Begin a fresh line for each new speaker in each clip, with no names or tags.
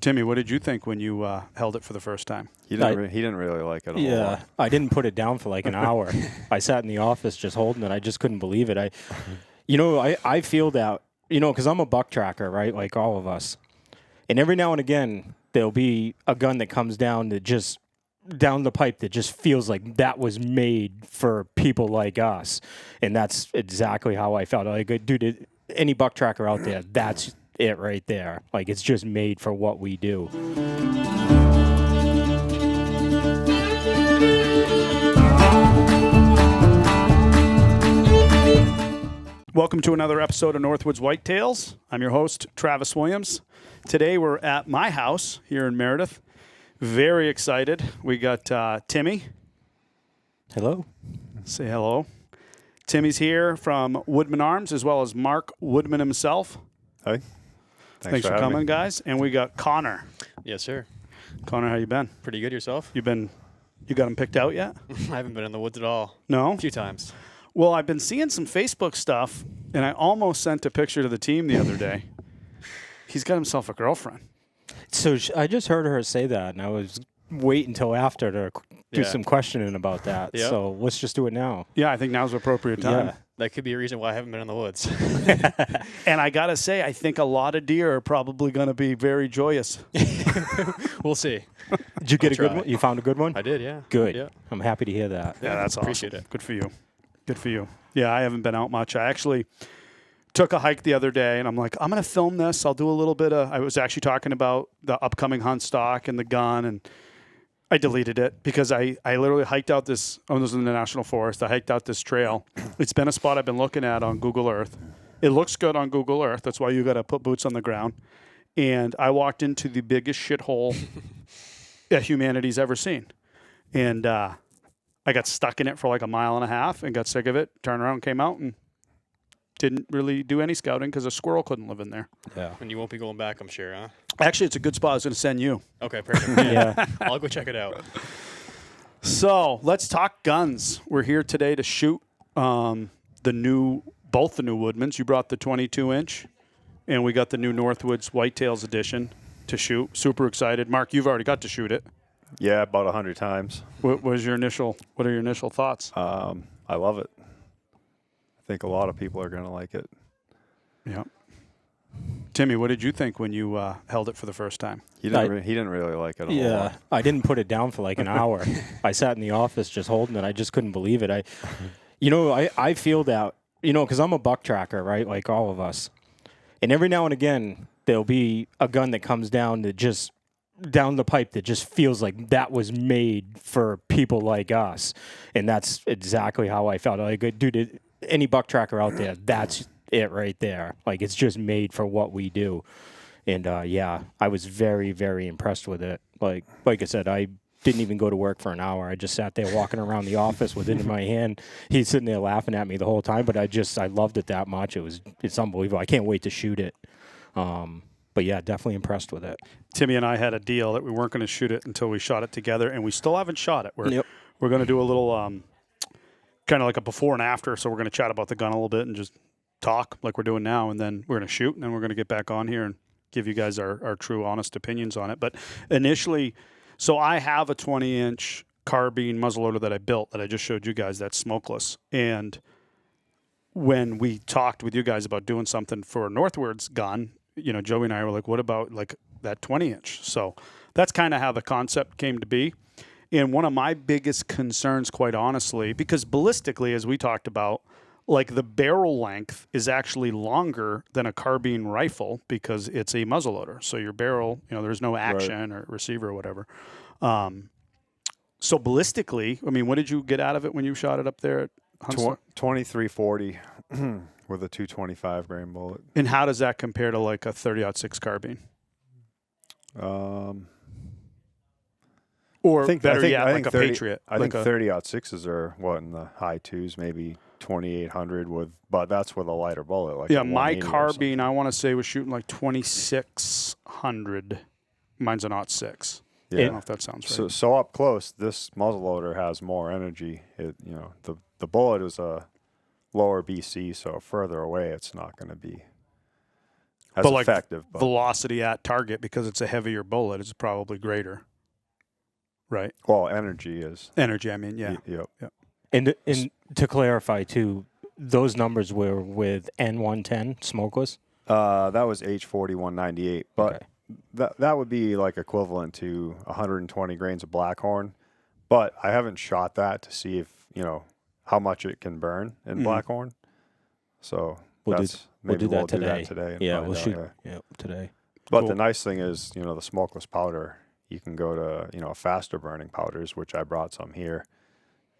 Timmy, what did you think when you held it for the first time?
He didn't really like it a whole lot.
I didn't put it down for like an hour. I sat in the office just holding it. I just couldn't believe it. I feel that, because I'm a buck tracker, right? Like all of us. And every now and again, there'll be a gun that comes down the pipe that just feels like that was made for people like us. And that's exactly how I felt. Like, dude, any buck tracker out there, that's it right there. Like, it's just made for what we do.
Welcome to another episode of Northwoods Whitetails. I'm your host, Travis Williams. Today we're at my house here in Meredith. Very excited. We got Timmy.
Hello.
Say hello. Timmy's here from Woodman Arms, as well as Mark Woodman himself.
Hi.
Thanks for coming, guys. And we got Connor.
Yes, sir.
Connor, how you been?
Pretty good yourself?
You got them picked out yet?
I haven't been in the woods at all.
No?
A few times.
Well, I've been seeing some Facebook stuff, and I almost sent a picture to the team the other day. He's got himself a girlfriend.
So I just heard her say that, and I was waiting until after to do some questioning about that.
Yep.
So let's just do it now.
Yeah, I think now's the appropriate time.
Yeah.
That could be a reason why I haven't been in the woods.
And I got to say, I think a lot of deer are probably going to be very joyous.
We'll see.
Did you get a good one? You found a good one?
I did, yeah.
Good.
Yeah.
I'm happy to hear that.
Yeah, that's awesome.
Appreciate it.
Good for you. Good for you. Yeah, I haven't been out much. I actually took a hike the other day, and I'm like, I'm going to film this. I'll do a little bit of – I was actually talking about the upcoming hunt stock and the gun, and I deleted it because I literally hiked out this – I was in the National Forest. I hiked out this trail. It's been a spot I've been looking at on Google Earth. It looks good on Google Earth. That's why you got to put boots on the ground. And I walked into the biggest shithole that humanity's ever seen. And I got stuck in it for like a mile and a half and got sick of it, turned around, came out, and didn't really do any scouting because a squirrel couldn't live in there.
Yeah.
And you won't be going back, I'm sure, huh?
Actually, it's a good spot. I was going to send you.
Okay, perfect.
Yeah.
I'll go check it out.
So let's talk guns. We're here today to shoot both the new Woodmans. You brought the 22-inch, and we got the new Northwoods Whitetails edition to shoot. Super excited. Mark, you've already got to shoot it.
Yeah, about 100 times.
What are your initial thoughts?
I love it. I think a lot of people are going to like it.
Yeah. Timmy, what did you think when you held it for the first time?
He didn't really like it a whole lot.
I didn't put it down for like an hour. I sat in the office just holding it. I just couldn't believe it. I feel that, because I'm a buck tracker, right? Like all of us. And every now and again, there'll be a gun that comes down the pipe that just feels like that was made for people like us. And that's exactly how I felt. Like, dude, any buck tracker out there, that's it right there. Like, it's just made for what we do. And I was very, very impressed with it. Like I said, I didn't even go to work for an hour. I just sat there walking around the office with it in my hand. He's sitting there laughing at me the whole time, but I loved it that much. It's unbelievable. I can't wait to shoot it. But yeah, definitely impressed with it.
Timmy and I had a deal that we weren't going to shoot it until we shot it together, and we still haven't shot it. We're going to do a little kind of like a before and after, so we're going to chat about the gun a little bit and just talk like we're doing now, and then we're going to shoot, and then we're going to get back on here and give you guys our true, honest opinions on it. But initially, so I have a 20-inch carbine muzzleloader that I built that I just showed you guys that's smokeless, and when we talked with you guys about doing something for a Northwoods gun, Joey and I were like, what about like that 20-inch? So that's kind of how the concept came to be. And one of my biggest concerns, quite honestly, because ballistically, as we talked about, like the barrel length is actually longer than a carbine rifle because it's a muzzleloader. So your barrel, there's no action or receiver or whatever. So ballistically, I mean, what did you get out of it when you shot it up there at Huntsville?
2340 with a 225 grain bullet.
And how does that compare to like a 30-06 carbine? Or better yet, like a Patriot.
I think 30-06s are in the high twos, maybe 2800 but that's with a lighter bullet. Like
my carbine, I want to say, was shooting like 2600. Mine's an 06. Yeah. I don't know if that sounds right.
So up close, this muzzleloader has more energy. The bullet is a lower BC, so further away, it's not going to be as
But, like,
effective. But,
velocity at target, because it's a heavier bullet, is probably greater. Right?
well, energy is.
Energy, I mean, yeah.
Yep.
And to clarify too, those numbers were with N110 smokeless.
That was H40-198, but
Okay.
that would be like equivalent to 120 grains of Blackhorn. But I haven't shot that to see if, how much it can burn in Blackhorn. So
We'll do
maybe
that
we'll
today.
do that today. And
Yeah,
find
we'll
out,
shoot.
yeah.
Yeah, today.
But
Cool.
the nice thing is, the smokeless powder, you can go to, faster burning powders, which I brought some here,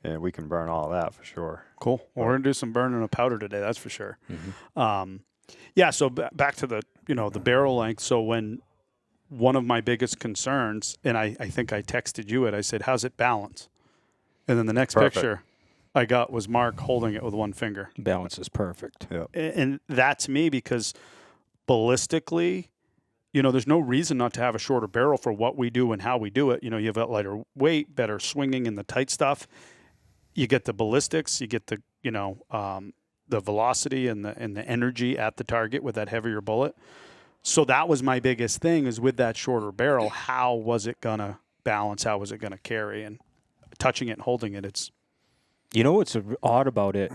and we can burn all that for sure.
Cool. Well, we're going to do some burning of powder today, that's for sure.
Mm-hmm.
Yeah, so back to the, the barrel length. So when one of my biggest concerns, and I think I texted you it, I said, how's it balance? And then the next
Perfect.
picture I got was Mark holding it with one finger.
Balance is perfect.
Yeah.
And that's me, because ballistically, there's no reason not to have a shorter barrel for what we do and how we do it. You have a lighter weight, better swinging in the tight stuff. You get the ballistics, you get the, the velocity and the energy at the target with that heavier bullet. So that was my biggest thing, is with that shorter barrel, how was it going to balance? How was it going to carry? And touching it and holding it, it's...
You know what's odd about it?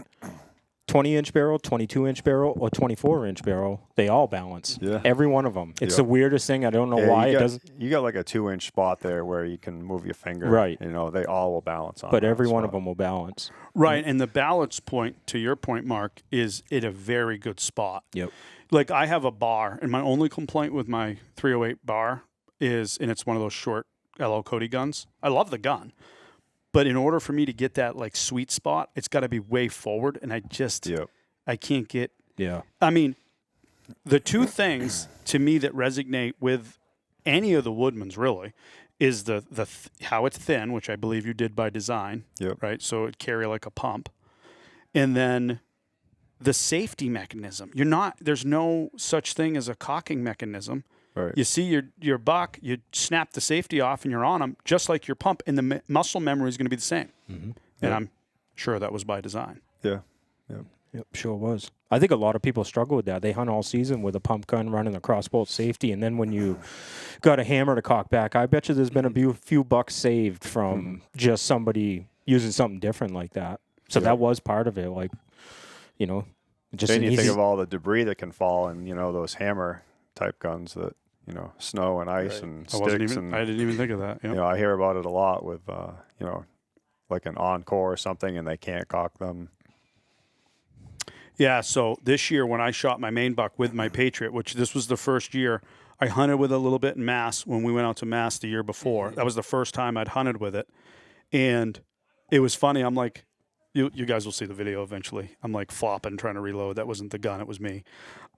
20-inch barrel, 22-inch barrel, or 24-inch barrel, they all balance.
Yeah.
Every one of them. It's
Yep.
the weirdest thing. I don't know why it doesn't.
You got like a 2-inch spot there where you can move your finger.
Right.
They all will balance on
But
that
every one of
spot.
them will balance.
Right, and the balance point, to your point, Mark, is at a very good spot.
Yep.
Like, I have a bar, and my only complaint with my 308 bar is, and it's one of those short LL Cody guns. I love the gun, but in order for me to get that, like, sweet spot, it's got to be way forward, and I just,
Yep.
I can't get...
Yeah.
I mean, the two things to me that resonate with any of the Woodmans, really, is how it's thin, which I believe you did by design.
Yep.
Right, so it carry like a pump, and then the safety mechanism. There's no such thing as a cocking mechanism.
Right.
You see your buck, you snap the safety off, and you're on them, just like your pump, and the muscle memory is going to be the same.
Mm-hmm.
And I'm sure that was by design.
Yeah. Yep.
Yep, sure was. I think a lot of people struggle with that. They hunt all season with a pump gun running the crossbolt safety, and then when you got a hammer to cock back, I bet you there's been a few bucks saved from just somebody using something different like that. So that was part of it, like, just
Then
an
you
easy...
think of all the debris that can fall in, those hammer type guns that, snow and ice and
I
sticks.
I didn't even think of that. Yep.
I hear about it a lot with, like an Encore or something, and they can't cock them.
Yeah, so this year when I shot my main buck with my Patriot, which this was the first year, I hunted with it a little bit in Mass when we went out to Mass the year before. That was the first time I'd hunted with it. And it was funny. I'm like, you guys will see the video eventually. I'm like flopping, trying to reload. That wasn't the gun. It was me.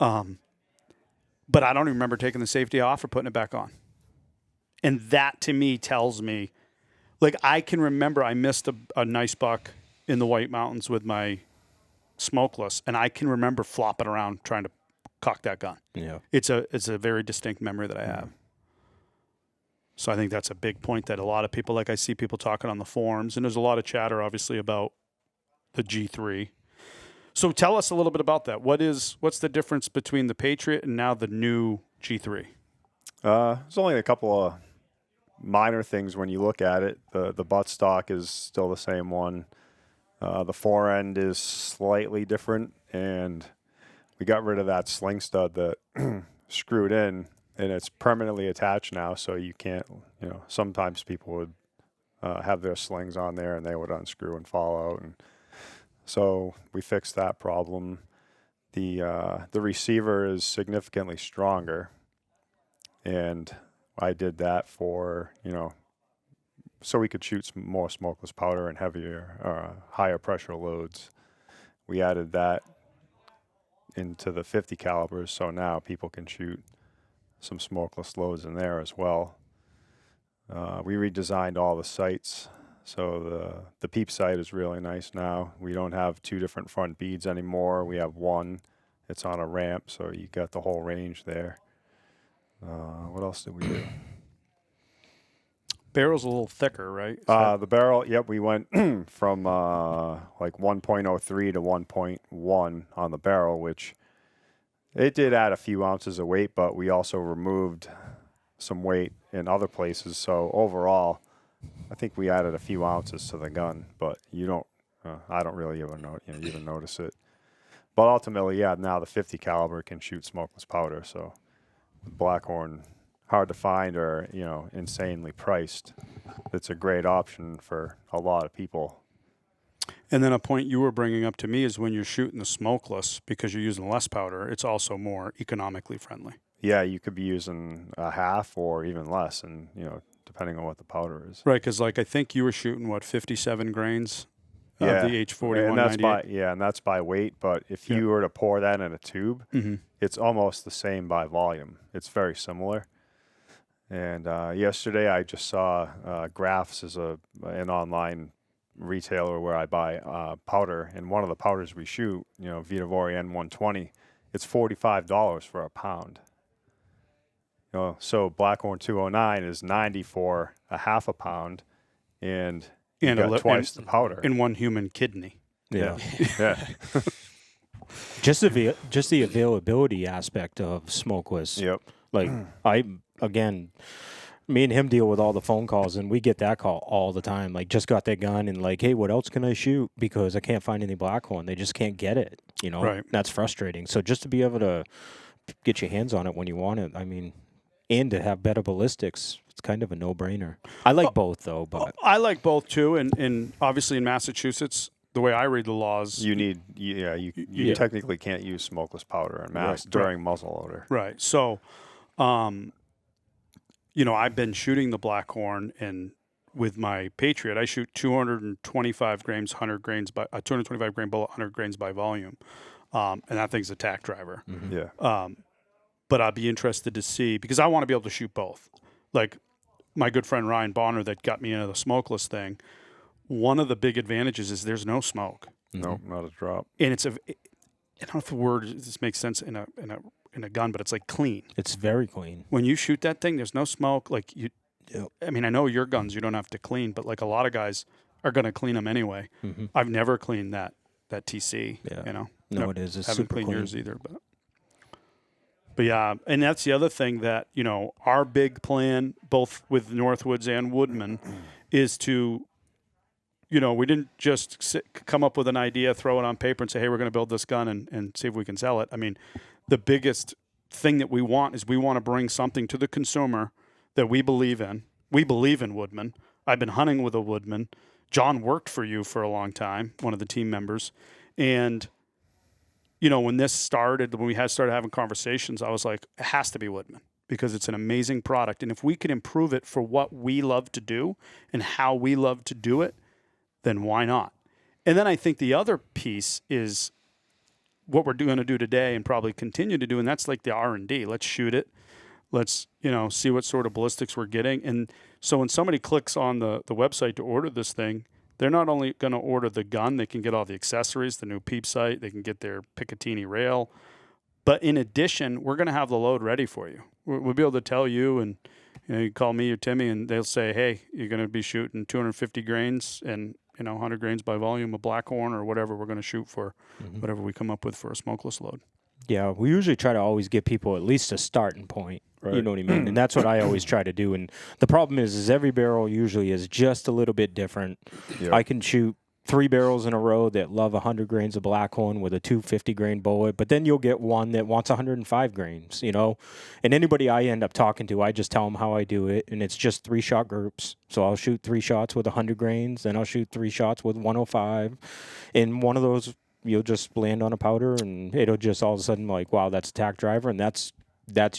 But I don't even remember taking the safety off or putting it back on. And that to me tells me, like, I can remember I missed a nice buck in the White Mountains with my smokeless, and I can remember flopping around trying to cock that gun.
Yeah.
It's a very distinct memory that I have. So I think that's a big point that a lot of people, like I see people talking on the forums, and there's a lot of chatter obviously about the G3. So tell us a little bit about that. What's the difference between the Patriot and now the new G3?
There's only a couple of minor things when you look at it. The buttstock is still the same one. The fore end is slightly different, and we got rid of that sling stud that screwed in, and it's permanently attached now, so you can't, sometimes people would have their slings on there and they would unscrew and fall out. And so we fixed that problem. The receiver is significantly stronger, and I did that for, so we could shoot some more smokeless powder and heavier, higher pressure loads. We added that into the 50 calibers, so now people can shoot some smokeless loads in there as well. We redesigned all the sights, so the peep sight is really nice now. We don't have two different front beads anymore. We have one. It's on a ramp, so you got the whole range there. What else did we do?
Barrel's a little thicker, right?
The barrel, yep, we went from like 1.03 to 1.1 on the barrel, which It did add a few ounces of weight, but we also removed some weight in other places. So overall, I think we added a few ounces to the gun, but you don't. I don't really even notice it. But ultimately, yeah, now the 50 caliber can shoot smokeless powder. So Blackhorn, hard to find or insanely priced. It's a great option for a lot of people.
And then a point you were bringing up to me is when you're shooting the smokeless, because you're using less powder, it's also more economically friendly.
Yeah, you could be using a half or even less, and depending on what the powder is.
Right, because I think you were shooting 57 grains
Yeah,
of the H40
and that's
198.
and that's by weight. But if you were to pour that in a tube, it's almost the same by volume. It's very similar. And yesterday I just saw Graphs is an online retailer where I buy powder, and one of the powders we shoot, Vitavori N120, it's $45 for a pound. So Blackhorn 209 is $90 for a half a pound, and you got twice the powder
in one human kidney.
Yeah.
Yeah.
Just the availability aspect of smokeless.
Yep.
Me and him deal with all the phone calls, and we get that call all the time. Just got that gun, and hey, what else can I shoot? Because I can't find any Blackhorn. They just can't get it.
Right.
That's frustrating. So just to be able to get your hands on it when you want it, and to have better ballistics, it's kind of a no-brainer. I like both, though. But
I like both, too. And obviously in Massachusetts, the way I read the laws...
You technically can't use smokeless powder in Mass during muzzleloader.
Right. So, I've been shooting the Blackhorn, and with my Patriot, I shoot 225 grains, 100 grains by 225 grain bullet, 100 grains by volume. And that thing's a tack driver.
Mm-hmm. Yeah.
But I'd be interested to see, because I want to be able to shoot both. Like my good friend Ryan Bonner that got me into the smokeless thing, one of the big advantages is there's no smoke.
No, not a drop.
And I don't know if the word this makes sense in a gun, but it's clean.
it's very clean.
When you shoot that thing, there's no smoke. I know your guns you don't have to clean, but a lot of guys are going to clean them anyway.
Mm-hmm.
I've never cleaned that TC.
Yeah. No, it is. It's
haven't
super
cleaned
clean.
yours either, but yeah, and that's the other thing that our big plan, both with Northwoods and Woodman, is to, we didn't just come up with an idea, throw it on paper, and say, hey, we're going to build this gun and see if we can sell it. The biggest thing that we want is we want to bring something to the consumer that we believe in. We believe in Woodman. I've been hunting with a Woodman. John worked for you for a long time, one of the team members, and when this started, when we started having conversations, I was like, it has to be Woodman because it's an amazing product. And if we can improve it for what we love to do and how we love to do it, then why not? And then I think the other piece is what we're going to do today and probably continue to do, and that's the R&D. Let's shoot it. Let's, see what sort of ballistics we're getting. And so when somebody clicks on the website to order this thing, they're not only going to order the gun, they can get all the accessories, the new peep sight, they can get their Picatinny rail. But in addition, we're going to have the load ready for you. We'll be able to tell you, and you call me or Timmy, and they'll say, hey, you're going to be shooting 250 grains and 100 grains by volume of Blackhorn or whatever we're going to shoot for, whatever we come up with for a smokeless load.
Yeah, we usually try to always give people at least a starting point. Right. You know what I mean? And that's what I always try to do. And the problem is every barrel usually is just a little bit different. Yep. I can shoot 3 barrels in a row that love 100 grains of Blackhorn with a 250 grain bullet, but then you'll get one that wants 105 grains, And anybody I end up talking to, I just tell them how I do it, and it's just 3-shot groups. So I'll shoot 3 shots with 100 grains, then I'll shoot 3 shots with 105. And one of those, you'll just land on a powder, and it'll just all of a sudden wow, that's a tack driver, and that's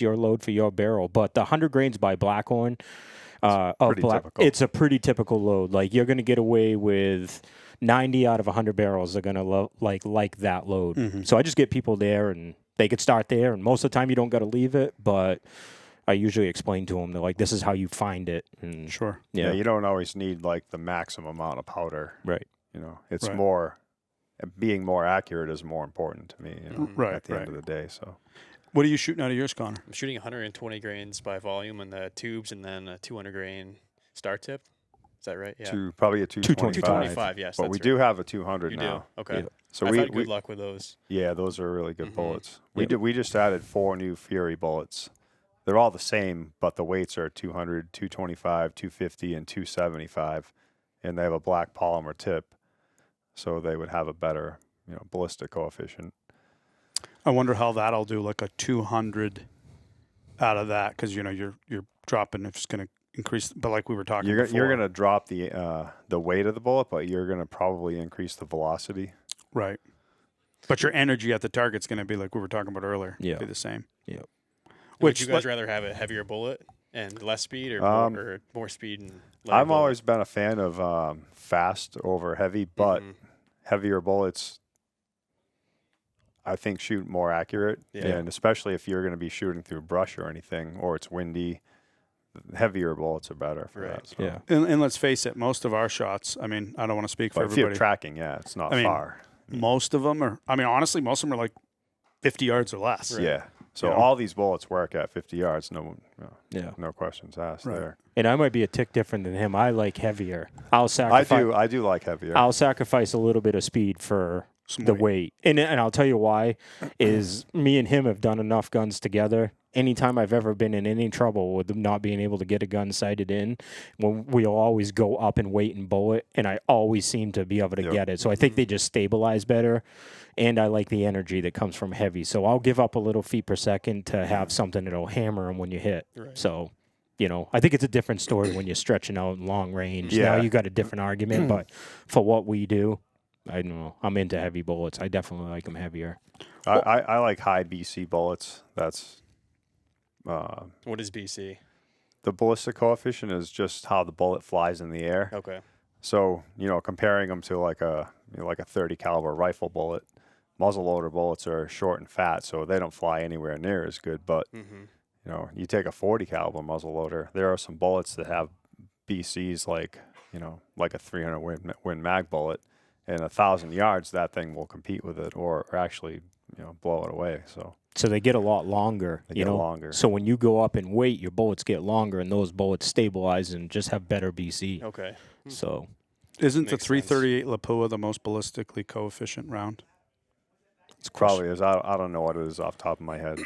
your load for your barrel. But the 100 grains by Blackhorn, it's a pretty typical load. You're going to get away with 90 out of 100 barrels are going to like that load. Mm-hmm. So I just get people there, and they could start there, and most of the time you don't got to leave it, but I usually explain to them that this is how you find it. And
sure.
Yeah, you don't always need the maximum amount of powder.
Right.
It's more, being more accurate is more important to me, at the end of the day. So
what are you shooting out of yours, Connor?
I'm shooting 120 grains by volume in the tubes and then a 200 grain star tip. Is that right? Yeah.
Probably a 225.
225, yes.
But
that's
we
right.
do have a 200
You
now.
do? Okay.
Yeah.
So
I've
we
had good luck with those.
Yeah, those are really good bullets.
Yep.
We just added 4 new Fury bullets. They're all the same, but the weights are 200, 225, 250, and 275, and they have a black polymer tip, so they would have a better, ballistic coefficient.
I wonder how that'll do, like a 200 out of that, because you're dropping. It's going to increase, but like we were talking before,
You're going to drop the weight of the bullet, but you're going to probably increase the velocity.
right. But your energy at the target's going to be like we were talking about earlier.
Yeah.
Be the same.
Yeah.
Would you guys rather have a heavier bullet and less speed, or more speed and lighter
I've
bullet?
always been a fan of fast over heavy, but heavier bullets, I think, shoot more accurate.
Yeah.
And especially if you're going to be shooting through brush or anything, or it's windy, heavier bullets are better for that. So.
Yeah.
And let's face it, most of our shots, I mean, I don't want to speak for
But if you're
everybody.
tracking, it's not far.
Most of them are, honestly, most of them are like 50 yards or less.
Right.
Yeah. So
You know?
all these bullets work at 50 yards. No questions asked
Right.
there.
And I might be a tick different than him. I like heavier. I'll
I
sacrifice.
do like heavier.
I'll sacrifice a little bit of speed for
Some
the
weight.
weight. And I'll tell you why. Is me and him have done enough guns together. Anytime I've ever been in any trouble with not being able to get a gun sighted in, when we'll always go up and weight and bullet, and I always seem to be able to get it. So I think they just stabilize better, and I like the energy that comes from heavy. So I'll give up a little feet per second to have something that'll hammer them when you hit.
Right.
So, I think it's a different story when you're stretching out long range.
Yeah.
Now you got a different argument, but for what we do, I don't know. I'm into heavy bullets. I definitely like them heavier.
I like high BC bullets. That's
What is BC?
the ballistic coefficient is just how the bullet flies in the air.
Okay.
So comparing them to like a 30 caliber rifle bullet, muzzleloader bullets are short and fat, so they don't fly anywhere near as good. But you take a 40 caliber muzzleloader, there are some bullets that have BCs like a 300 Win Mag bullet, and 1,000 yards that thing will compete with it or actually blow it away.
So they get a lot longer.
They get longer.
So when you go up in weight, your bullets get longer, and those bullets stabilize and just have better BC.
Okay.
So
Isn't the
Makes sense.
338 Lapua the most ballistically coefficient round?
It's probably is. I don't know what it is off the top of my head,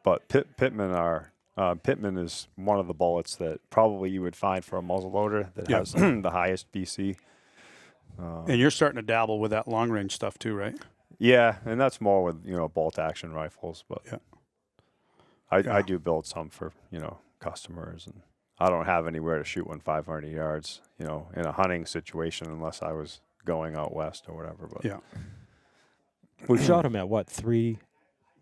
but Pittman is one of the bullets that probably you would find for a muzzleloader that has the highest BC.
And you're starting to dabble with that long range stuff too, right?
Yeah, and that's more with bolt action rifles, but I do build some for customers, and I don't have anywhere to shoot one 500 yards in a hunting situation unless I was going out west or whatever. But
Yeah.
we shot him at what,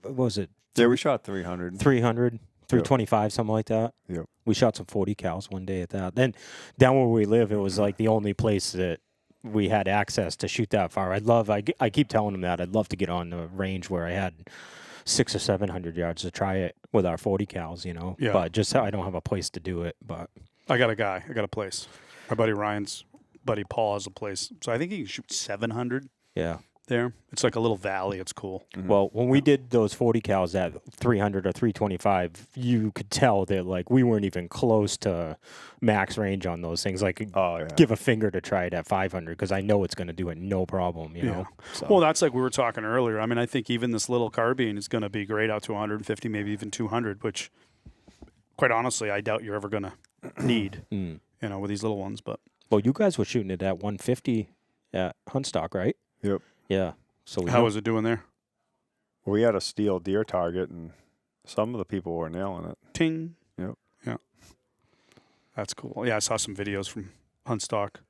what was it?
yeah, we shot 300.
300, 325, something like that.
Yep.
We shot some 40 cals one day at that. Then down where we live, it was like the only place that we had access to shoot that far. I keep telling him that I'd love to get on the range where I had 600 or 700 yards to try it with our 40 cals,
Yeah.
But just I don't have a place to do it. But
I got a place. My buddy Ryan's buddy Paul has a place. So I think he can shoot 700
yeah.
there. It's like a little valley. It's cool.
Well, when we did those 40 cals at 300 or 325, you could tell that like we weren't even close to max range on those things. Like, give a finger to try it at 500 because I know it's going to do it no problem. You know. So.
Well, that's like we were talking earlier. I mean, I think even this little carbine is going to be great out to 150, maybe even 200, which, quite honestly, I doubt you're ever going to need. With these little ones. But
well, you guys were shooting it at 150 at Hunt Stock, right?
Yep.
Yeah. So
how was it doing there?
We had a steel deer target, and some of the people were nailing it.
Ting.
Yep.
Yeah. That's cool. Yeah, I saw some videos from Hunt Stock.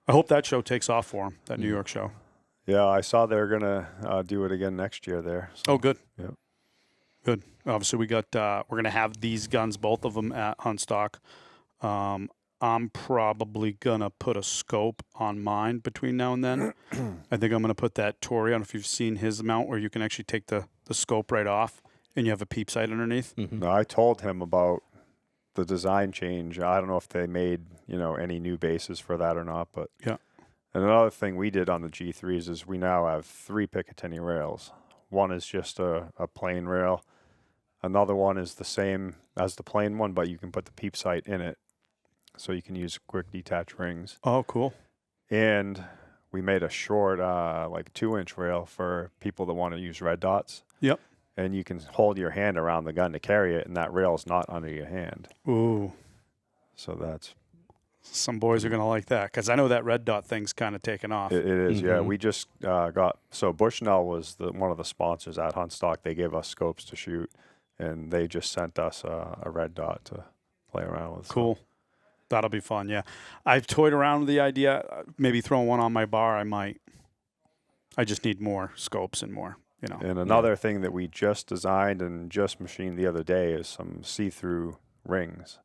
I hope that show takes off for them, that New York show.
Yeah, I saw they're going to do it again next year there. So.
Oh, good.
Yep.
Good. Obviously, we're going to have these guns, both of them, at Hunt Stock. I'm probably going to put a scope on mine between now and then. I think I'm going to put that Tory. I don't know if you've seen his mount where you can actually take the scope right off and you have a peep sight underneath.
Mm-hmm.
No, I told him about the design change. I don't know if they made, any new bases for that or not, but
yeah.
And another thing we did on the G3s is we now have 3 Picatinny rails. One is just a plain rail. Another one is the same as the plain one, but you can put the peep sight in it. so you can use quick detach rings.
Oh, cool.
And we made a short, like 2-inch rail for people that want to use red dots.
Yep.
And you can hold your hand around the gun to carry it, and that rail is not under your hand.
Ooh.
So that's...
Some boys are going to like that, because I know that red dot thing's kind of taken off.
It is, yeah. We just got... So Bushnell was one of the sponsors at Huntstock. They gave us scopes to shoot, and they just sent us a red dot to play around with.
Cool. That'll be fun, yeah. I've toyed around with the idea, maybe throwing one on my bar. I might. I just need more scopes and more, you know.
And another thing that we just designed and just machined the other day is some see-through rings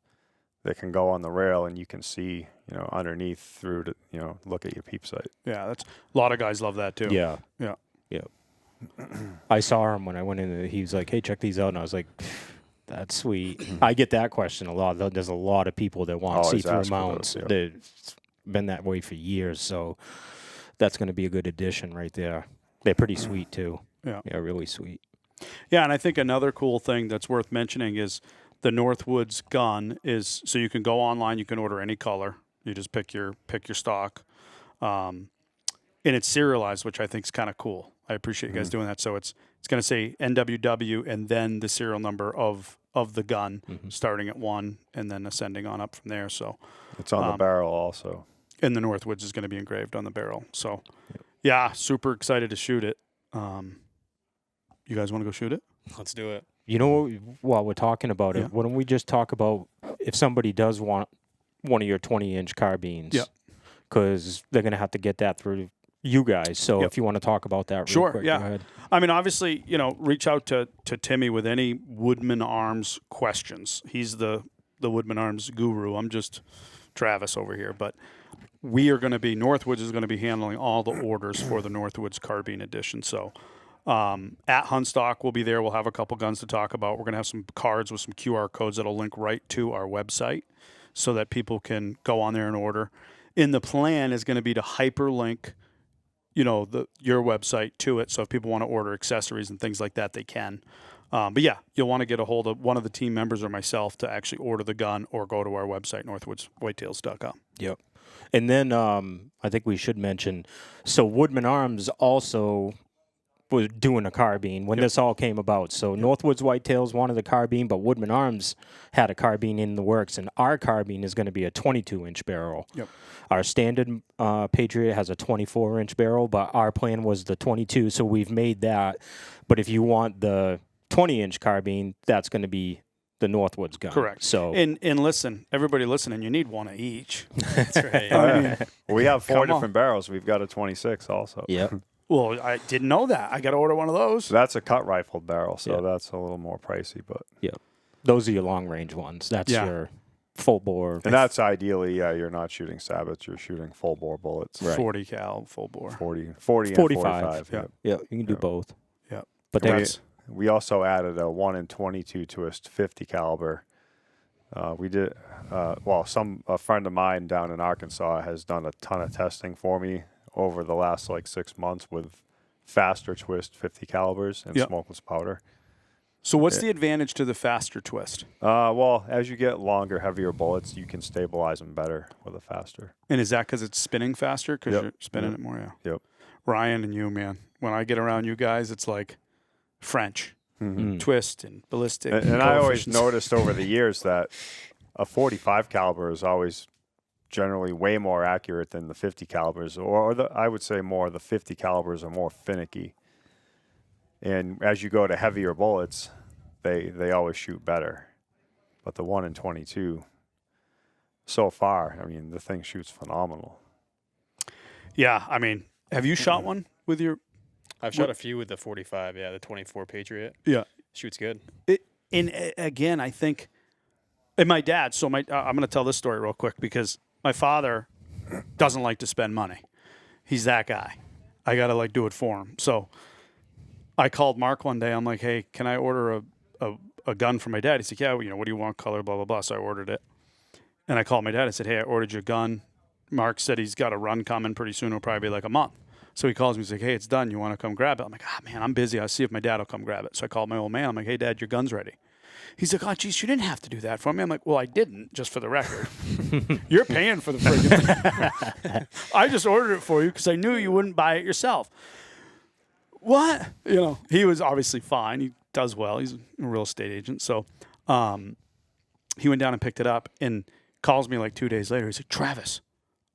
that can go on the rail, and you can see, you know, underneath through to, you know, look at your peep sight.
Yeah, that's a lot of guys love that too.
Yeah.
Yeah.
Yeah. I saw him when I went in. He was like, "Hey, check these out," and I was like, "That's sweet." I get that question a lot. There's a lot of people that want
Always
see-through
ask for
mounts.
those, yeah.
It's been that way for years, so that's going to be a good addition right there. They're pretty sweet too.
Yeah.
Yeah, really sweet.
Yeah, and I think another cool thing that's worth mentioning is the Northwoods gun is, so you can go online, you can order any color. You just pick your stock. And it's serialized, which I think is kind of cool. I appreciate you guys doing that. So it's going to say NWW and then the serial number of the gun, starting at 1 and then ascending on up from there. So
It's on the barrel also.
and the Northwoods is going to be engraved on the barrel. So yeah, super excited to shoot it. You guys want to go shoot it?
Let's do it.
You know, while we're talking about it, why don't we just talk about if somebody does want one of your 20-inch carbines?
Yeah.
Because they're going to have to get that through you guys. So if you want to talk about that real quick, go ahead.
I mean, obviously, you know, reach out to Timmy with any Woodman Arms questions. He's the Woodman Arms guru. I'm just Travis over here. But we are going to be, Northwoods is going to be handling all the orders for the Northwoods Carbine Edition. So at Huntstock, we'll be there. We'll have a couple guns to talk about. We're going to have some cards with some QR codes that'll link right to our website so that people can go on there and order. And the plan is going to be to hyperlink, you know, your website to it. So if people want to order accessories and things like that, they can. But yeah, you'll want to get a hold of one of the team members or myself to actually order the gun or go to our website, northwoodswhitetails.com.
Yep. And then I think we should mention, so Woodman Arms also was doing a carbine when this all came about. So Northwoods Whitetails wanted a carbine, but Woodman Arms had a carbine in the works, and our carbine is going to be a 22-inch barrel.
Yep.
Our standard Patriot has a 24-inch barrel, but our plan was the 22, so we've made that. But if you want the 20-inch carbine, that's going to be the Northwoods gun.
Correct.
So
and listen, everybody listening, you need one of each.
That's right.
I mean,
We have 4
Come on.
different barrels. We've got a 26 also.
yeah.
well, I didn't know that. I got to order one of those.
That's a cut rifle barrel, so
Yeah.
that's a little more pricey. But
Those are your long-range ones. That's your full bore.
and that's ideally, you're not shooting sabots. You're shooting full bore bullets.
Right.
40 cal full bore.
40 and
45.
45.
Yeah.
Yep.
Yeah, you can do
Yeah.
both.
Yeah.
But
We-
that's
We also added a 1 and 22 twist 50 caliber. We did a friend of mine down in Arkansas has done a ton of testing for me over the last like 6 months with faster twist 50 calibers and
Yep.
smokeless powder.
So what's the advantage to the faster twist?
Well, as you get longer, heavier bullets, you can stabilize them better with a faster.
And is that because it's spinning faster? Because
Yep.
you're spinning
Yep.
it more, yeah.
Yep.
Ryan and you, man. When I get around you guys, it's like French.
Mm-hmm.
Twist and ballistic.
And I always
coefficients.
noticed over the years that a 45 caliber is always generally way more accurate than the 50 calibers, I would say more the 50 calibers are more finicky. And as you go to heavier bullets, they always shoot better. But the 1 and 22, so far, I mean, the thing shoots phenomenal.
Yeah, I mean, have you shot one with your?
I've shot a few with the 45, the 24 Patriot.
Yeah.
Shoots good.
Again, I think, and my dad. So I'm going to tell this story real quick because my father doesn't like to spend money. He's that guy. I got to like do it for him. So I called Mark one day. I'm like, hey, can I order a gun for my dad? He said, yeah. You know, what do you want? Color, blah blah blah. So I ordered it, and I called my dad. I said, hey, I ordered your gun. Mark said he's got a run coming pretty soon. It'll probably be like a month. So he calls me. He's like, hey, it's done. You want to come grab it? I'm like, man, I'm busy. I'll see if my dad will come grab it. So I called my old man. I'm like, hey, Dad, your gun's ready. He's like, oh, geez, you didn't have to do that for me. I'm like, well, I didn't, just for the record. You're paying for the friggin' thing. I just ordered it for you because I knew you wouldn't buy it yourself. What? You know, he was obviously fine. He does well. He's a real estate agent. So he went down and picked it up and calls me like 2 days later. He's like, Travis,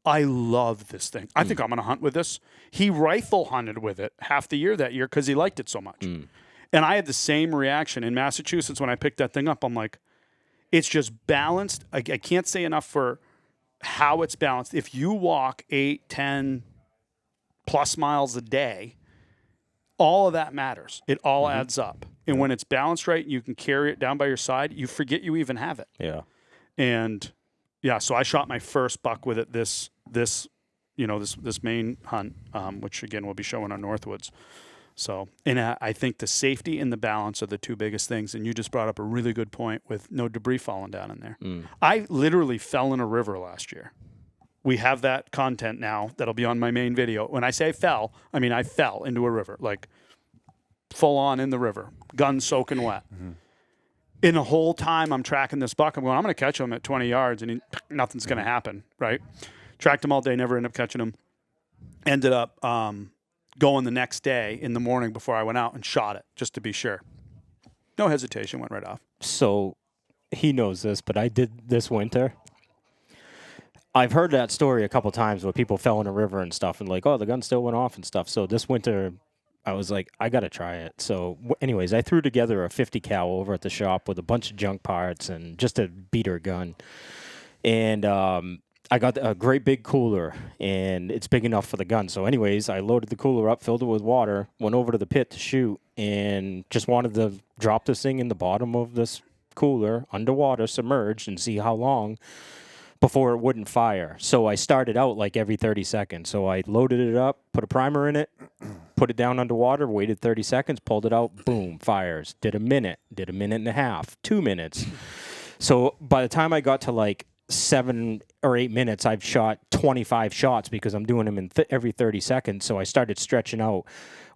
I love this thing. I think I'm going to hunt with this. He rifle hunted with it half the year that year because he liked it so much. And I had the same reaction in Massachusetts when I picked that thing up. I'm like, it's just balanced. I can't say enough for how it's balanced. If you walk 8, 10 plus miles a day, all of that matters. It all adds up. And when it's balanced right, you can carry it down by your side, you forget you even have it.
Yeah.
And yeah, so I shot my first buck with it this main hunt, which again we'll be showing on Northwoods. So, and I think the safety and the balance are the two biggest things. And you just brought up a really good point with no debris falling down in there. I literally fell in a river last year. We have that content now that'll be on my main video. When I say fell, I mean I fell into a river, like full on in the river, gun soaking wet. In the whole time I'm tracking this buck, I'm going to catch him at 20 yards and nothing's going to happen, right? Tracked him all day, never ended up catching him. Ended up going the next day in the morning before I went out and shot it just to be sure. No hesitation, went right off.
So he knows this, but I did this winter. I've heard that story a couple times where people fell in a river and stuff and like, oh, the gun still went off and stuff. So this winter I was like, I got to try it. So anyways, I threw together a 50 cal over at the shop with a bunch of junk parts and just a beater gun. And I got a great big cooler, and it's big enough for the gun. So anyways, I loaded the cooler up, filled it with water, went over to the pit to shoot, and just wanted to drop this thing in the bottom of this cooler, underwater, submerged, and see how long before it wouldn't fire. So I started out like every 30 seconds. So I loaded it up, put a primer in it, put it down underwater, waited 30 seconds, pulled it out, boom, fires. Did a minute and a half, 2 minutes. So by the time I got to like 7 or 8 minutes, I've shot 25 shots because I'm doing them in every 30 seconds. So I started stretching out.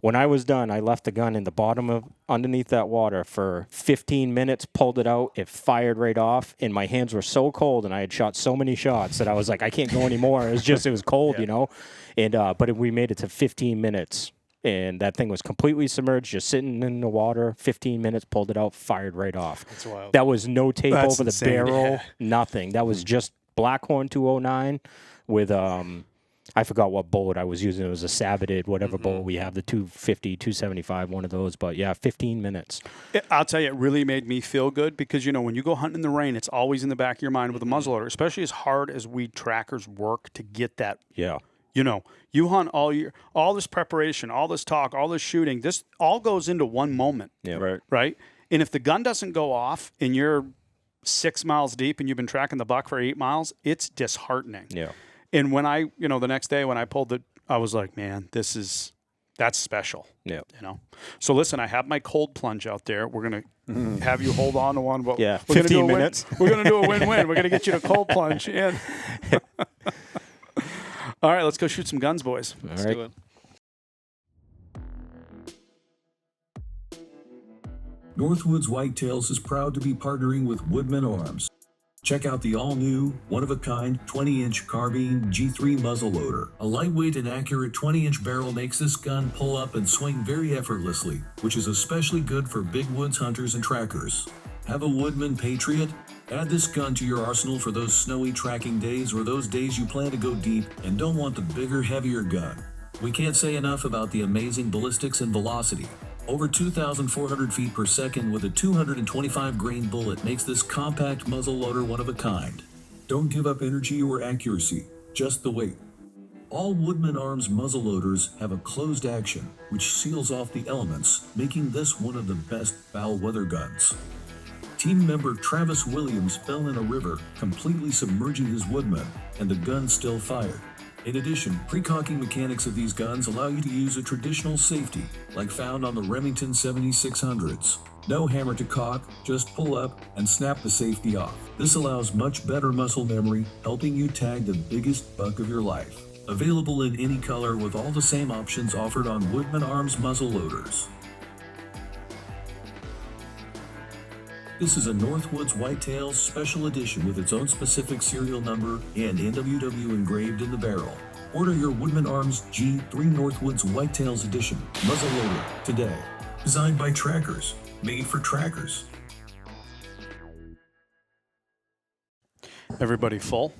When I was done, I left the gun in the bottom of underneath that water for 15 minutes, pulled it out, it fired right off, and my hands were so cold, and I had shot so many shots that I was like, I can't go anymore. It was cold, you know. And but we made it to 15 minutes, and that thing was completely submerged, just sitting in the water. 15 minutes, pulled it out, fired right off.
That's wild.
That was no tape
That's
over
insane.
the barrel, nothing. That was just Blackhorn 209 with I forgot what bullet I was using. It was a Sabated, whatever bullet we have, the 250, 275, one of those. But yeah, 15 minutes.
I'll tell you, it really made me feel good because, you know, when you go hunting in the rain, it's always in the back of your mind with a muzzleloader, especially as hard as we trackers work to get that.
Yeah.
You know, you hunt all year, all this preparation, all this talk, all this shooting, this all goes into one moment.
Yeah.
Right.
Right? And if the gun doesn't go off and you're 6 miles deep and you've been tracking the buck for 8 miles, it's disheartening.
Yeah.
And when I, you know, the next day when I pulled it, I was like, man, that's special.
Yeah.
You know? So listen, I have my cold plunge out there. We're going to have you hold on to one. But
Yeah,
we're gonna
15
do a
minutes.
We're going to do a win-win. We're going to get you to cold plunge in. All right, let's go shoot some guns, boys.
All
Let's
right.
do it.
Northwoods Whitetails is proud to be partnering with Woodman Arms. Check out the all-new, one-of-a-kind 20-inch carbine G3 muzzleloader. A lightweight and accurate 20-inch barrel makes this gun pull up and swing very effortlessly, which is especially good for big woods hunters and trackers. Have a Woodman Patriot? Add this gun to your arsenal for those snowy tracking days or those days you plan to go deep and don't want the bigger, heavier gun. We can't say enough about the amazing ballistics and velocity. Over 2,400 feet per second with a 225 grain bullet makes this compact muzzleloader one of a kind. Don't give up energy or accuracy, just the weight. All Woodman Arms muzzleloaders have a closed action, which seals off the elements, making this one of the best foul weather guns. Team member Travis Williams fell in a river, completely submerging his Woodman, and the gun still fired. In addition, pre-cocking mechanics of these guns allow you to use a traditional safety, like found on the Remington 7600s. No hammer to cock, just pull up and snap the safety off. This allows much better muscle memory, helping you tag the biggest buck of your life. Available in any color with all the same options offered on Woodman Arms muzzleloaders. This is a Northwoods Whitetails special edition with its own specific serial number and NWW engraved in the barrel. Order your Woodman Arms G3 Northwoods Whitetails edition muzzle loader today. Designed by trackers, made for trackers.
Everybody full?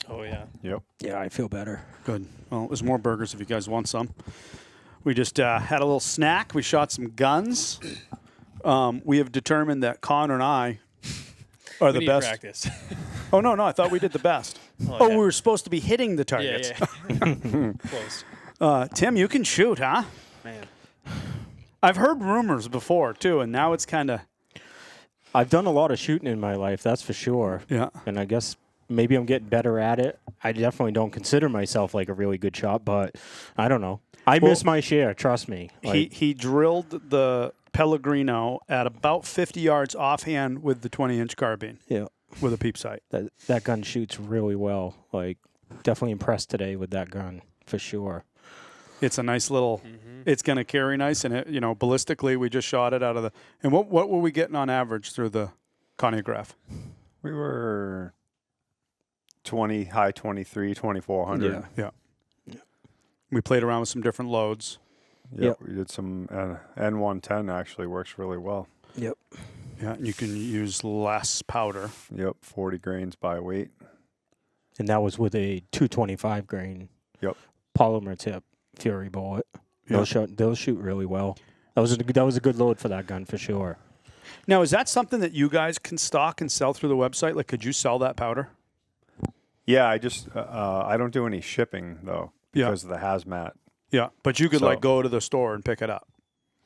Oh, yeah.
Yep.
Yeah, I feel better.
Good. Well, there's more burgers if you guys want some. We just had a little snack. We shot some guns. We have determined that Connor and I are
We
the
need
best.
practice.
Oh, no, I thought we did the best.
Oh,
We were supposed to be hitting the targets.
yeah. Close.
Tim, you can shoot, huh?
Man.
I've heard rumors before, too, and now it's kind of...
I've done a lot of shooting in my life, that's for sure.
Yeah.
And I guess maybe I'm getting better at it. I definitely don't consider myself like a really good shot, but I don't know. I miss my share, trust me.
He drilled the Pellegrino at about 50 yards offhand with the 20-inch carbine.
Yeah.
With a peep sight.
That gun shoots really well. Like, definitely impressed today with that gun, for sure.
It's a nice little... It's going to carry nice, and ballistically, we just shot it out of the... And what were we getting on average through the Coniograph?
We were 20, high 23, 2400.
Yeah. We played around with some different loads.
Yep. We did some N110 actually works really well.
Yep.
Yeah, and you can use less powder.
Yep, 40 grains by weight.
And that was with a 225 grain polymer tip Fury bullet.
Yeah.
They'll shoot really well. That was a good load for that gun for sure.
Now, is that something that you guys can stock and sell through the website? Like, could you sell that powder?
Yeah, I just I don't do any shipping though because of the hazmat.
Yeah, but you could go to the store and pick it up.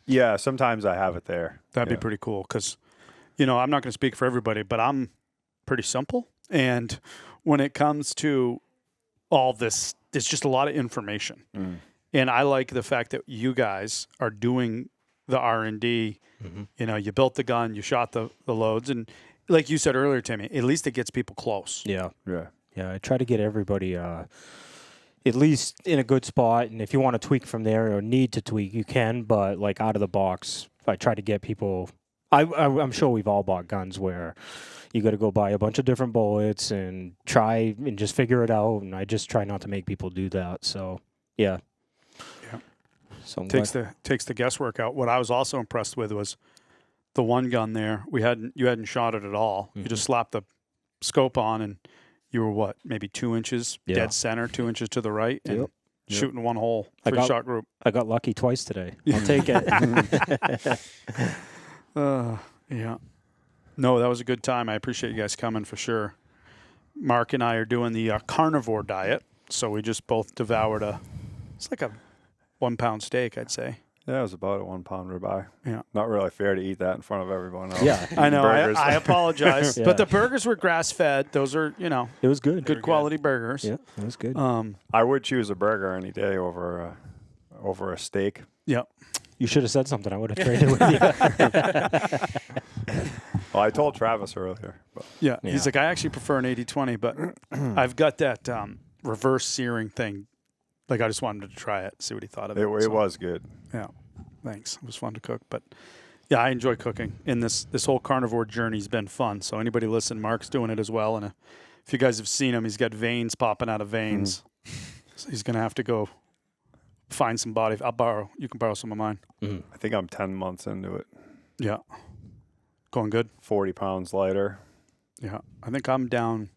Yeah, sometimes I have it there.
That'd be pretty cool because, I'm not going to speak for everybody, but I'm pretty simple. And when it comes to all this, it's just a lot of information. And I like the fact that you guys are doing the R&D. You built the gun, you shot the loads. And like you said earlier, Timmy, at least it gets people close.
Yeah.
Yeah.
Yeah, I try to get everybody at least in a good spot. And if you want to tweak from there or need to tweak, you can. But like out of the box, I try to get people... I'm sure we've all bought guns where you got to go buy a bunch of different bullets and try and just figure it out. And I just try not to make people do that. So, yeah. So
takes the guesswork out. What I was also impressed with was the one gun there. You hadn't shot it at all. You just slapped the scope on, and you were maybe 2 inches dead center, 2 inches to the right, and shooting one hole, three-shot group.
I got lucky twice today. I'll take it.
Yeah. No, that was a good time. I appreciate you guys coming for sure. Mark and I are doing the Carnivore Diet, so we just both devoured it's like a 1 pound steak, I'd say.
Yeah, it was about a 1 pound ribeye.
Yeah.
Not really fair to eat that in front of everyone else.
Yeah.
I know. I apologize. But the burgers were grass-fed. Those are,
It was good.
good quality burgers.
Yeah, it was good.
I would choose a burger any day over a steak.
Yep.
You should have said something. I would have traded with you.
Well, I told Travis earlier. But.
Yeah. He's like, I actually prefer an 80-20, but I've got that reverse searing thing. Like, I just wanted to try it, see what he thought of it.
It was good.
Yeah. Thanks. It was fun to cook. But, yeah, I enjoy cooking. And this whole carnivore journey's been fun. So anybody listen, Mark's doing it as well. And if you guys have seen him, he's got veins popping out of veins. So he's going to have to go find some body. You can borrow some of mine.
I think I'm 10 months into it.
Yeah. Going good?
40 pounds lighter.
Yeah. I think I'm down.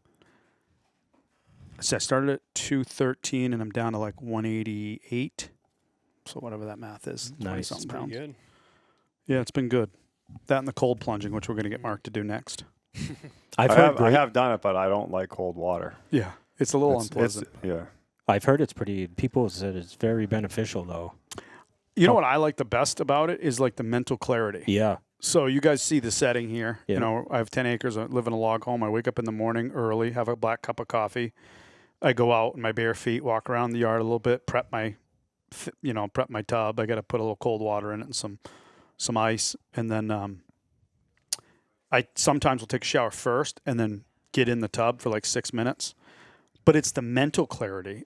So I started at 213 and I'm down to like 188. So whatever that math is.
Nice.
That's
Pretty good.
Yeah, it's been good. That and the cold plunging, which we're going to get Mark to do next.
I
have done it, but I don't like cold water.
Yeah. It's a little unpleasant.
I've heard it's pretty. People said it's very beneficial, though.
You know what I like the best about it is like the mental clarity.
Yeah.
So you guys see the setting here.
Yeah.
I have 10 acres. I live in a log home. I wake up in the morning early, have a black cup of coffee. I go out in my bare feet, walk around the yard a little bit, prep my tub. I got to put a little cold water in it and some ice, and then I sometimes will take a shower first and then get in the tub for like 6 minutes. But it's the mental clarity.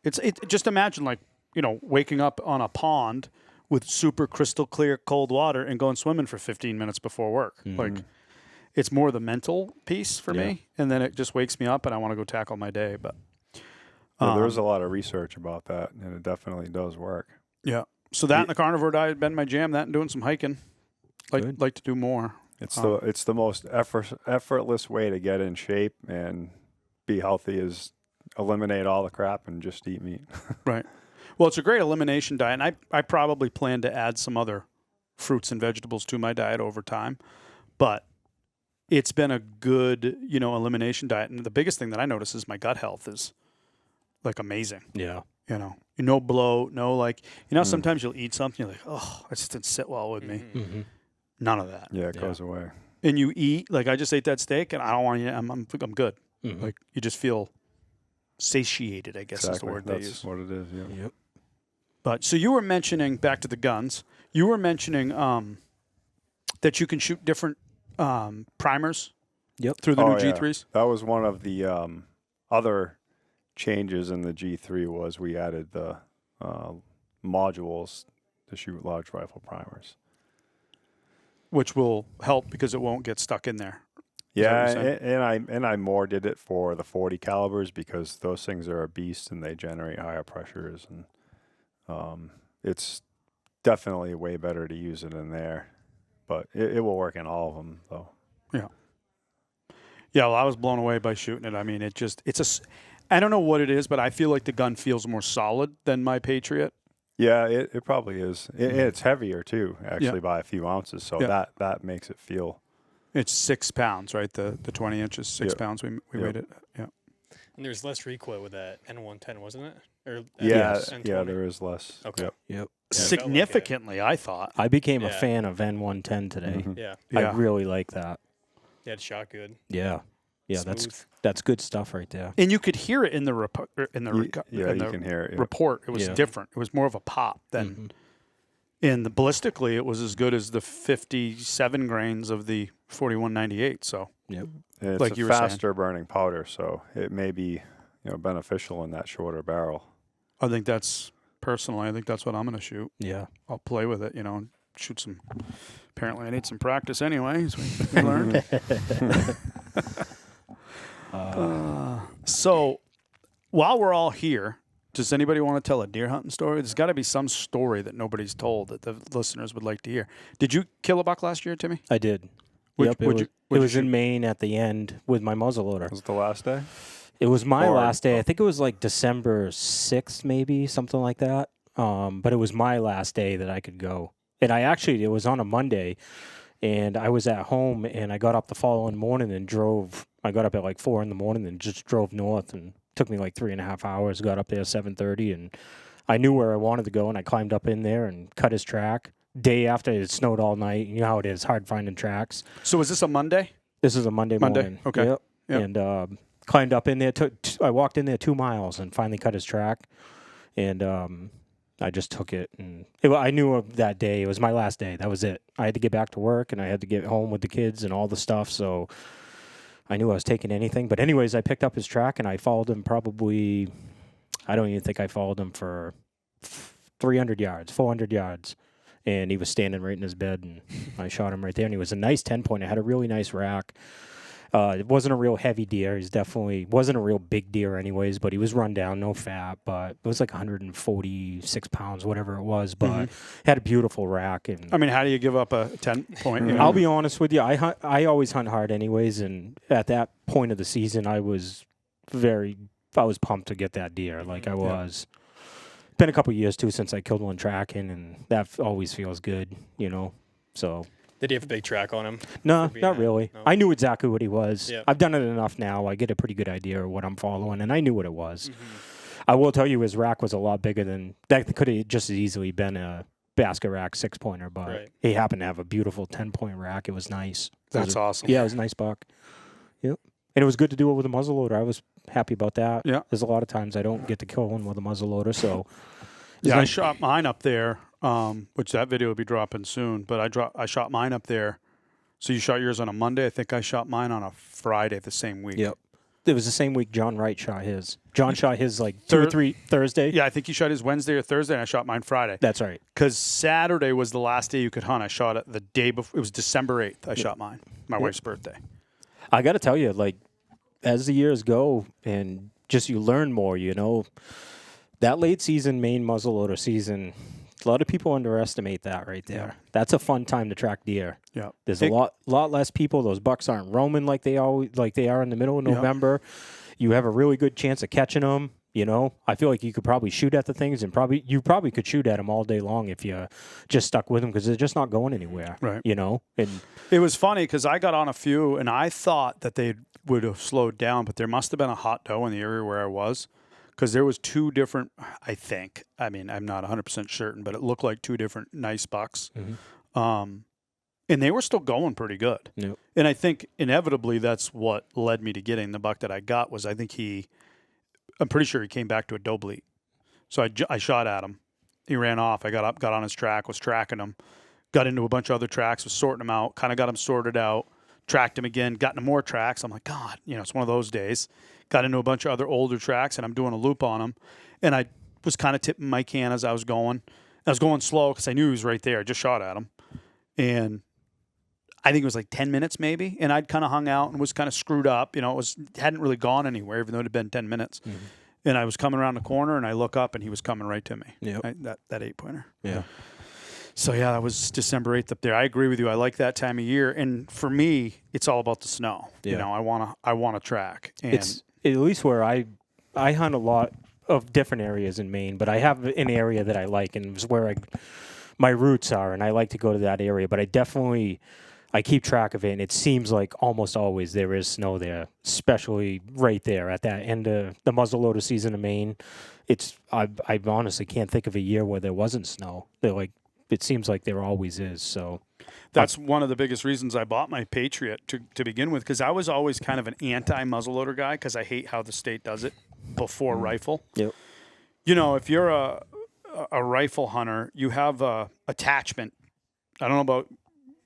Just imagine waking up on a pond with super crystal clear cold water and going swimming for 15 minutes before work. it's more the mental piece for me, and then it just wakes me up and I want to go tackle my day. But
there's a lot of research about that, and it definitely does work.
Yeah. So that and the carnivore diet had been my jam. That and doing some hiking. Like to do more.
It's the most effortless way to get in shape and be healthy is eliminate all the crap and just eat meat.
Right. Well, it's a great elimination diet, and I probably plan to add some other fruits and vegetables to my diet over time. But it's been a good, elimination diet. And the biggest thing that I notice is my gut health is like amazing.
Yeah.
No bloat, no sometimes you'll eat something, you're like, oh, it just didn't sit well with me.
Mm-hmm.
None of that.
Yeah, it goes away.
And you eat, like I just ate that steak and I don't want to, I'm good.
Mm-hmm.
Like you just feel satiated, I guess is the word they use.
That's what it is, yeah.
Yep.
But so you were mentioning, back to the guns, you were mentioning that you can shoot different primers through the new G3s?
That was one of the other changes in the G3 was we added the modules to shoot large rifle primers.
Which will help because it won't get stuck in there.
Yeah, and I more did it for the 40 calibers because those things are a beast and they generate higher pressures, and it's definitely way better to use it in there. But it will work in all of them, though.
Yeah. Yeah, well, I was blown away by shooting it. I mean, I don't know what it is, but I feel like the gun feels more solid than my Patriot.
Yeah, it probably is. It's heavier, too, actually, by a few ounces. So that makes it feel...
It's 6 pounds, right? The 20 inches, 6 pounds we made it. Yeah.
And there's less recoil with that N110, wasn't it? Or
N20? There is less.
Okay.
Yep.
Significantly, I thought.
I became a fan of N110 today.
Mm-hmm.
Yeah.
I really like that.
Yeah, it shot good.
Yeah. Yeah,
Smooth.
that's good stuff right there.
And you could hear it in the
you can hear it. Yeah.
report. It was different. It was more of a pop than in the ballistically. It was as good as the 57 grains of the 4198. So
it's
like
a faster burning powder, so it may be beneficial in that shorter barrel.
I think that's personally. I think that's what I'm going to shoot.
Yeah,
I'll play with it. And shoot some. Apparently, I need some practice anyway. As we learned. So, while we're all here, does anybody want to tell a deer hunting story? There's got to be some story that nobody's told that the listeners would like to hear. Did you kill a buck last year, Timmy?
I did. It was in Maine at the end with my muzzleloader.
Was it the last day?
It was my last day. I think it was like December 6th, maybe, something like that. But it was my last day that I could go. And it was on a Monday, and I was at home, and I got up the following morning and drove. I got up at like 4 a.m. and just drove north, and took me like 3.5 hours. Got up there 7:30, and I knew where I wanted to go, and I climbed up in there and cut his track. Day after, it snowed all night. You know how it is, hard finding tracks.
So was this a Monday?
This is a Monday morning.
Okay.
Yep. And climbed up in there. I walked in there 2 miles and finally cut his track. And I just took it. And I knew of that day. It was my last day. That was it. I had to get back to work, and I had to get home with the kids and all the stuff. So I knew I was taking anything. But anyways, I picked up his track, and I followed him probably, I don't even think I followed him for 300 yards, 400 yards. And he was standing right in his bed, and I shot him right there. And he was a nice 10-point. I had a really nice rack. It wasn't a real heavy deer. He's definitely wasn't a real big deer anyways, but he was run down, no fat. But it was like 146 pounds, whatever it was. But had a beautiful rack. And
I mean, how do you give up a 10-point?
I'll be honest with you. I always hunt hard anyways. And at that point of the season, I was pumped to get that deer. Like I was. Been a couple years too since I killed one tracking, and that always feels good, So
did he have a big track on him?
No, not really.
No.
I knew exactly what he was.
Yep.
I've done it enough now. I get a pretty good idea of what I'm following, and I knew what it was. I will tell you, his rack was a lot bigger than that. Could have just as easily been a basket rack 6-pointer, but he happened to have a beautiful 10-point rack. It was nice.
That's awesome.
Yeah, it was a nice buck. Yep. And it was good to do it with a muzzleloader. I was happy about that.
Yeah.
There's a lot of times I don't get to kill one with a muzzleloader, so.
Yeah, I shot mine up there, which that video will be dropping soon. But I shot mine up there. So you shot yours on a Monday. I think I shot mine on a Friday the same week.
Yep. It was the same week John Wright shot his. John shot his like 2 or 3 Thursday.
Yeah, I think he shot his Wednesday or Thursday, and I shot mine Friday.
That's right.
Because Saturday was the last day you could hunt. I shot it the day before. It was December 8th. I shot mine. My wife's birthday.
I got to tell you, like, as the years go and just you learn more, you know, that late season Maine muzzleloader season, a lot of people underestimate that right there.
Yeah.
That's a fun time to track deer.
Yeah.
There's a lot less people. Those bucks aren't roaming like they are in the middle of November. You have a really good chance of catching them. You know, I feel like you could probably shoot at the things, and you probably could shoot at them all day long if you just stuck with them because they're just not going anywhere.
Right.
You know, and
it was funny because I got on a few, and I thought that they would have slowed down, but there must have been a hot doe in the area where I was. Because there was 2 different, I think. I mean, I'm not 100% certain, but it looked like 2 different nice bucks. Mm-hmm. And they were still going pretty good.
Yep.
And I think inevitably that's what led me to getting the buck that I got was I think I'm pretty sure he came back to a doe bleat. So I shot at him. He ran off. I got up, got on his track, was tracking him, got into a bunch of other tracks, was sorting them out, kind of got him sorted out, tracked him again, got into more tracks. I'm like, God, you know, it's one of those days. Got into a bunch of other older tracks, and I'm doing a loop on him. And I was kind of tipping my can as I was going. I was going slow because I knew he was right there. I just shot at him. And I think it was like 10 minutes maybe. And I'd kind of hung out and was kind of screwed up. You know, hadn't really gone anywhere, even though it had been 10 minutes. Mm-hmm. And I was coming around the corner, and I look up, and he was coming right to me.
Yep.
That 8-pointer.
Yeah.
So, yeah, that was December 8th up there. I agree with you. I like that time of year. And for me, it's all about the snow. Yeah. You know, I want to track. And
it's at least where I hunt a lot of different areas in Maine, but I have an area that I like, and it's where my roots are, and I like to go to that area. But I keep track of it, and it seems like almost always there is snow there, especially right there at that end of the muzzleloader season in Maine. I honestly can't think of a year where there wasn't snow. It seems like there always is. So
that's one of the biggest reasons I bought my Patriot to begin with, because I was always kind of an anti-muzzleloader guy because I hate how the state does it before rifle.
Yep.
You know, if you're a rifle hunter, you have a attachment. I don't know about.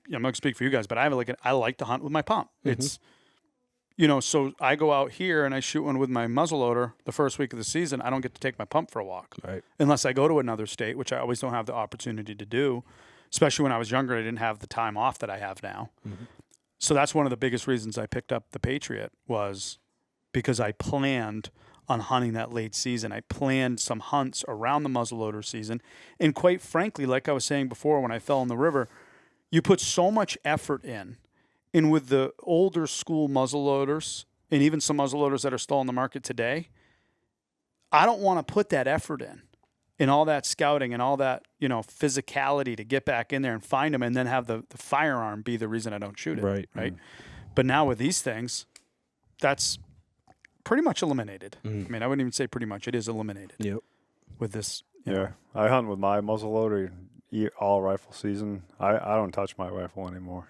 I'm not going to speak for you guys, but I like to hunt with my pump. Mm-hmm. It's, you know, so I go out here and I shoot one with my muzzleloader the first week of the season. I don't get to take my pump for a walk,
right?
Unless I go to another state, which I always don't have the opportunity to do. Especially when I was younger, I didn't have the time off that I have now. Mm-hmm. So that's one of the biggest reasons I picked up the Patriot was because I planned on hunting that late season. I planned some hunts around the muzzleloader season. And quite frankly, like I was saying before, when I fell in the river, you put so much effort in. And with the older school muzzleloaders, and even some muzzleloaders that are still on the market today, I don't want to put that effort in all that scouting and all that, you know, physicality to get back in there and find them and then have the firearm be the reason I don't shoot it. Right. Mm. But now with these things, that's pretty much eliminated. Mm. I mean, I wouldn't even say pretty much. It is eliminated.
Yep.
With this.
Yeah. I hunt with my muzzleloader all rifle season. I don't touch my rifle anymore.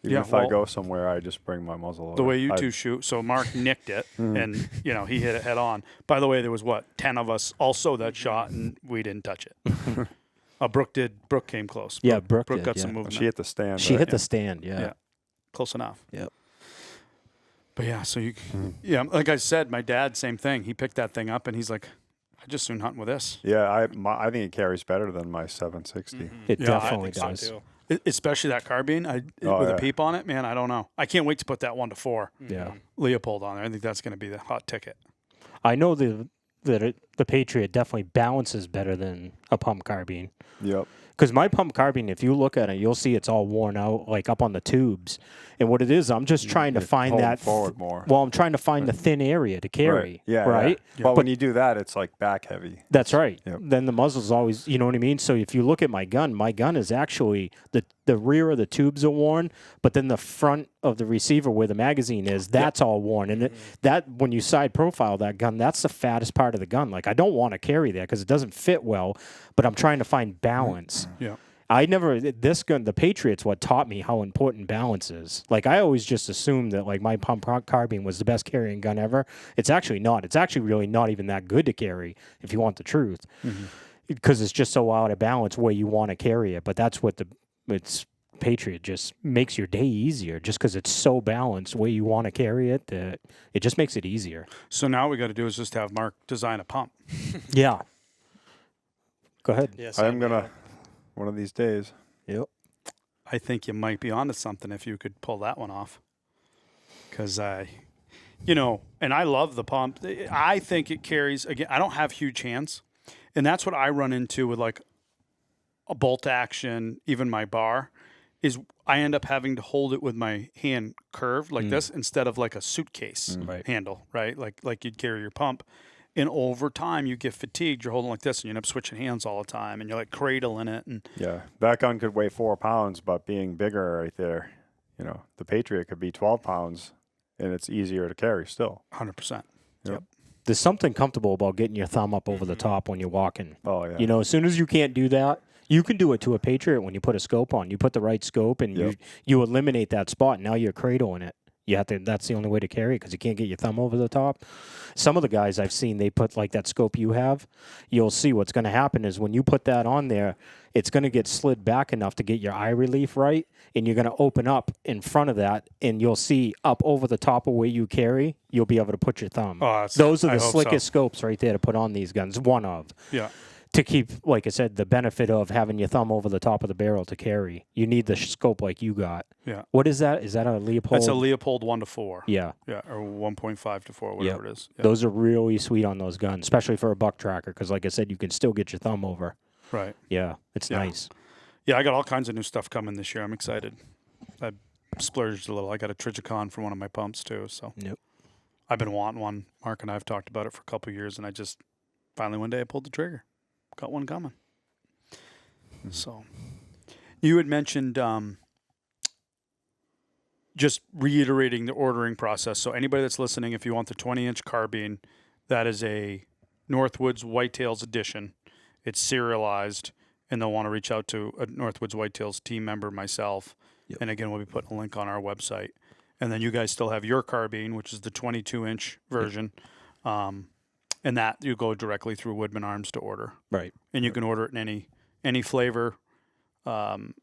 Even if I go somewhere, I just bring my muzzleloader.
The way you two shoot. So Mark nicked it, and, you know, he hit it head on. By the way, there was, 10 of us also that shot, and we didn't touch it. Brooke did. Brooke came close.
Yeah,
Brooke
did,
got some movement.
She hit the stand.
She hit the stand, yeah.
Close enough.
Yep.
But, yeah, so yeah, like I said, my dad, same thing. He picked that thing up, and he's like, I just soon hunt with this.
Yeah, I think it carries better than my 760.
Mm-hmm. It definitely does.
So too.
Especially that carbine with a peep on it, man. I don't know. I can't wait to put that 1-4 Leopold on there. I think that's going to be the hot ticket.
I know that the Patriot definitely balances better than a pump carbine.
Yep.
Because my pump carbine, if you look at it, you'll see it's all worn out, like up on the tubes. And what it is, I'm just trying to find that
forward more.
Well, I'm trying to find the thin area to carry.
Right. Yeah.
Right.
Yeah. But when you do that, it's like back heavy.
That's right.
Yep.
Then the muzzle's always, you know what I mean. So if you look at my gun is actually the rear of the tubes are worn, but then the front of the receiver where the magazine is, that's all worn. And that when you side profile that gun, that's the fattest part of the gun. Like I don't want to carry that because it doesn't fit well, but I'm trying to find balance.
Yeah.
This gun, the Patriot's what taught me how important balance is. Like, I always just assumed that, like, my pump carbine was the best carrying gun ever. It's actually not. It's actually really not even that good to carry, if you want the truth. Because it's just so out of balance where you want to carry it. But that's what it's Patriot just makes your day easier just because it's so balanced the way you want to carry it. That it just makes it easier.
So now what we got to do is just have Mark design a pump.
Yeah. Go ahead.
Yes,
I'm going to, one of these days.
Yep.
I think you might be onto something if you could pull that one off. Because you know, and I love the pump. I think it carries, again, I don't have huge hands. And that's what I run into with like a bolt action, even my bar, is I end up having to hold it with my hand curved like this instead of like a suitcase handle, right? Like you'd carry your pump. And over time, you get fatigued. You're holding like this, and you end up switching hands all the time, and you're like cradling it. And
Yeah, that gun could weigh 4 pounds, but being bigger right there, you know, the Patriot could be 12 pounds, and it's easier to carry still.
100%.
Yep.
There's something comfortable about getting your thumb up over the top when you're walking.
Oh, yeah.
You know, as soon as you can't do that, you can do it to a Patriot when you put a scope on. You put the right scope, and you eliminate that spot. Now you're cradling it. You have to. That's the only way to carry it because you can't get your thumb over the top. Some of the guys I've seen, they put like that scope you have. You'll see what's going to happen is when you put that on there, it's going to get slid back enough to get your eye relief right, and you're going to open up in front of that, and you'll see up over the top of where you carry, you'll be able to put your thumb. Those are the slickest scopes right there to put on these guns. One of.
Yeah.
To keep, like I said, the benefit of having your thumb over the top of the barrel to carry. You need the scope like you got.
Yeah.
What is that? Is that a Leopold?
That's a Leopold 1-4.
Yeah.
Yeah, or 1.5-4, whatever it is. Yeah.
Those are really sweet on those guns, especially for a buck tracker, because like I said, you can still get your thumb over.
Right.
Yeah, it's nice.
Yeah, I got all kinds of new stuff coming this year. I'm excited. I splurged a little. I got a Trigicon for one of my pumps, too. So I've been wanting one. Mark and I have talked about it for a couple of years, and I just finally one day I pulled the trigger. Got one coming. So you had mentioned just reiterating the ordering process. So anybody that's listening, if you want the 20-inch carbine, that is a Northwoods Whitetails edition. It's serialized, and they'll want to reach out to a Northwoods Whitetails team member, myself. Yep. And again, we'll be putting a link on our website. And then you guys still have your carbine, which is the 22-inch version. Yep. And that you go directly through Woodman Arms to order.
Right.
And you can order it in any flavor. And,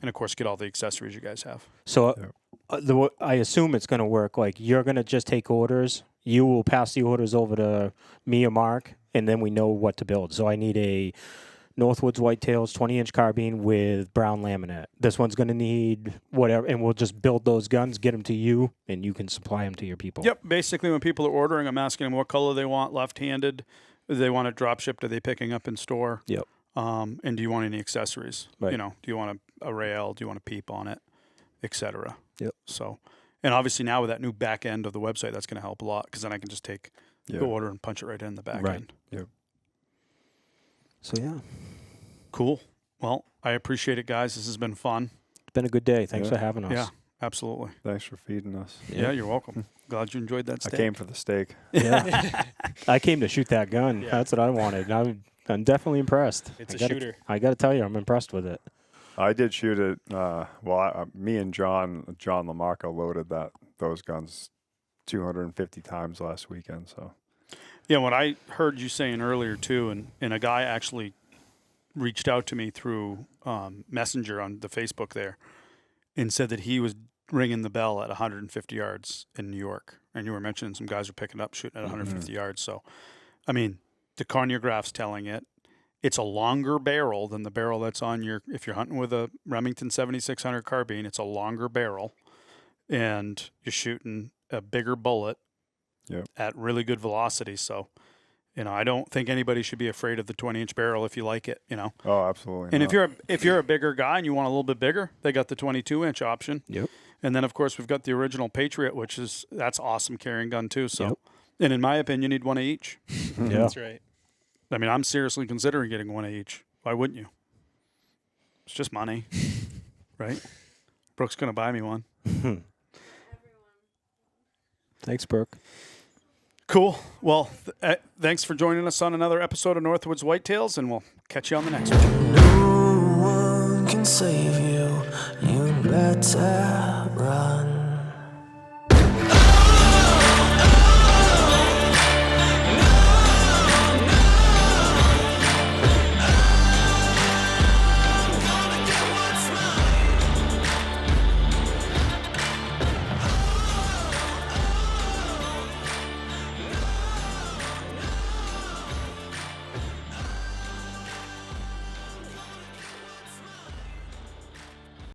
of course, get all the accessories you guys have.
So I assume it's going to work like you're going to just take orders. You will pass the orders over to me or Mark, and then we know what to build. So I need a Northwoods Whitetails 20-inch carbine with brown laminate. This one's going to need whatever, and we'll just build those guns, get them to you, and you can supply them to your people.
Yep. Basically, when people are ordering, I'm asking them what color they want, left-handed. Do they want it drop shipped? Are they picking up in store?
Yep.
And do you want any accessories?
Right.
You know, do you want a rail? Do you want a peep on it, etc.?
Yep.
So, and obviously now with that new back end of the website, that's going to help a lot because then I can just take the order and punch it right in the back end.
Yep.
So, yeah.
Cool. Well, I appreciate it, guys. This has been fun.
It's been a good day. Thanks for having us.
Yeah, absolutely.
Thanks for feeding us.
Yeah, you're welcome. Glad you enjoyed that steak.
I came for the steak.
Yeah. I came to shoot that gun.
Yeah.
That's what I wanted. I'm definitely impressed.
It's a shooter.
I got to tell you, I'm impressed with it.
I did shoot it. Me and John Lamarco loaded those guns 250 times last weekend. So,
yeah, what I heard you saying earlier too, and a guy actually reached out to me through Messenger on the Facebook there, and said that he was ringing the bell at 150 yards in New York, and you were mentioning some guys are picking up shooting at 150 yards. So, I mean, the Carniograph's telling it. It's a longer barrel than the barrel that's on if you're hunting with a Remington 7600 carbine, it's a longer barrel, and you're shooting a bigger bullet at really good velocity. So, you know, I don't think anybody should be afraid of the 20-inch barrel if you like it, you know.
Oh, absolutely.
And if you're a bigger guy and you want a little bit bigger, they got the 22-inch option.
Yep.
And then, of course, we've got the original Patriot, that's awesome carrying gun too. So, and in my opinion, you need one of each.
Yeah.
That's right.
I mean, I'm seriously considering getting one of each. Why wouldn't you? It's just money, right? Brooke's going to buy me one.
Thanks, Brooke.
Cool. Well, thanks for joining us on another episode of Northwoods Whitetails, and we'll catch you on the next one.
No one can save you, you better